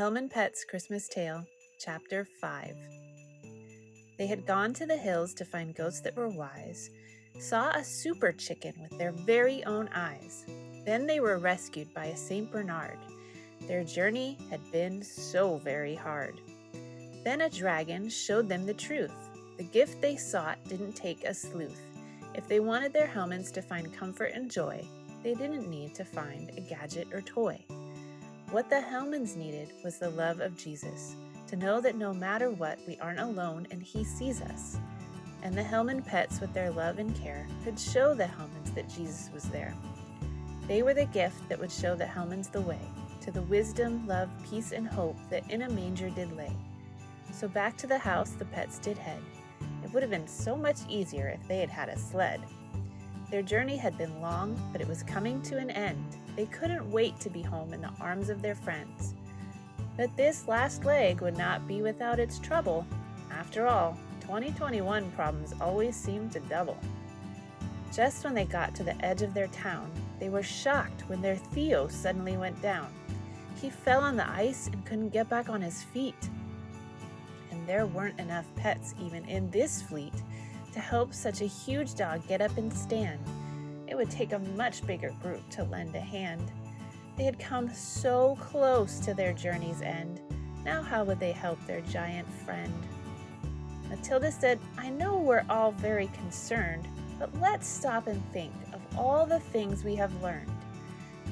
Hellman Pets Christmas Tale, Chapter 5. They had gone to the hills to find goats that were wise, saw a super chicken with their very own eyes. Then they were rescued by a Saint Bernard. Their journey had been so very hard. Then a dragon showed them the truth. The gift they sought didn't take a sleuth. If they wanted their Hellmans to find comfort and joy, they didn't need to find a gadget or toy. What the Hellmans needed was the love of Jesus, to know that no matter what, we aren't alone and He sees us. And the Hellman pets, with their love and care, could show the Hellmans that Jesus was there. They were the gift that would show the Hellmans the way, to the wisdom, love, peace, and hope that in a manger did lay. So back to the house the pets did head. It would have been so much easier if they had had a sled. Their journey had been long, but it was coming to an end. They couldn't wait to be home in the arms of their friends. But this last leg would not be without its trouble. After all, 2021 problems always seem to double. Just when they got to the edge of their town, they were shocked when their Theo suddenly went down. He fell on the ice and couldn't get back on his feet. And there weren't enough pets even in this fleet to help such a huge dog get up and stand. It would take a much bigger group to lend a hand. They had come so close to their journey's end. Now how would they help their giant friend? Matilda said, "I know we're all very concerned, but let's stop and think of all the things we have learned.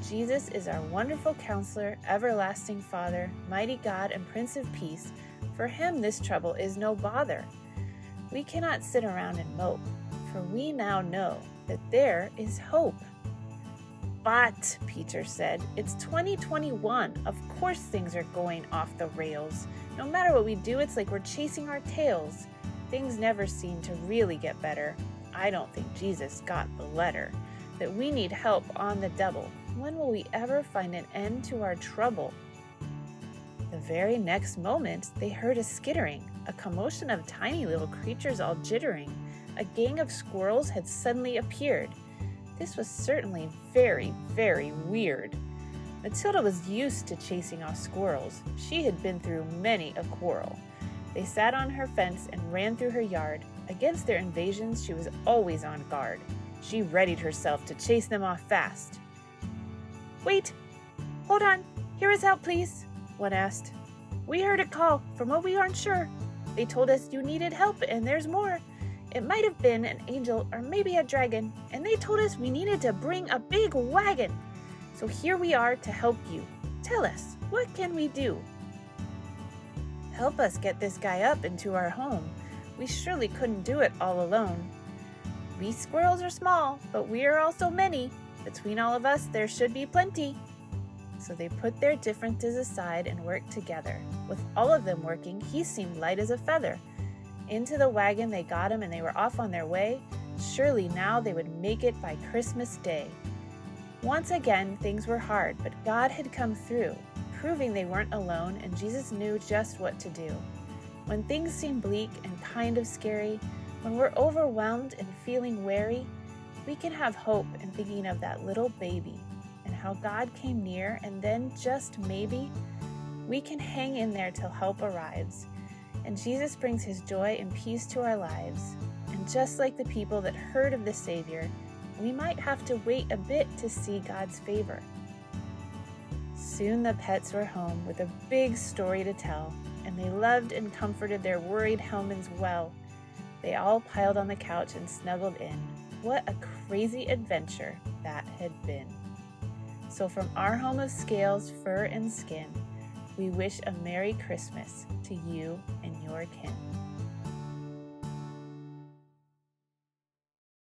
Jesus is our wonderful counselor, everlasting Father, mighty God and Prince of Peace. For Him this trouble is no bother. We cannot sit around and mope, for we now know that there is hope." "But," Peter said, "it's 2021. Of course things are going off the rails. No matter what we do, it's like we're chasing our tails. Things never seem to really get better. I don't think Jesus got the letter, that we need help on the double. When will we ever find an end to our trouble?" The very next moment, they heard a skittering, a commotion of tiny little creatures all jittering. A gang of squirrels had suddenly appeared. This was certainly very, very weird. Matilda was used to chasing off squirrels. She had been through many a quarrel. They sat on her fence and ran through her yard. Against their invasions, she was always on guard. She readied herself to chase them off fast. "Wait! Hold on! Hear us out, please!" one asked. "We heard a call, from what we aren't sure. They told us you needed help, and there's more. It might have been an angel or maybe a dragon, and they told us we needed to bring a big wagon. So here we are to help you. Tell us, what can we do?" "Help us get this guy up into our home. We surely couldn't do it all alone. We squirrels are small, but we are also many. Between all of us, there should be plenty." So they put their differences aside and worked together. With all of them working, he seemed light as a feather. Into the wagon they got him, and they were off on their way. Surely now they would make it by Christmas Day. Once again, things were hard, but God had come through, proving they weren't alone, and Jesus knew just what to do. When things seem bleak and kind of scary, when we're overwhelmed and feeling weary, we can have hope in thinking of that little baby and how God came near, and then just maybe, we can hang in there till help arrives. And Jesus brings His joy and peace to our lives. And just like the people that heard of the Savior, we might have to wait a bit to see God's favor. Soon the pets were home with a big story to tell, and they loved and comforted their worried Hellmans well. They all piled on the couch and snuggled in. What a crazy adventure that had been. So from our home of scales, fur, and skin, we wish a Merry Christmas to you and your kin.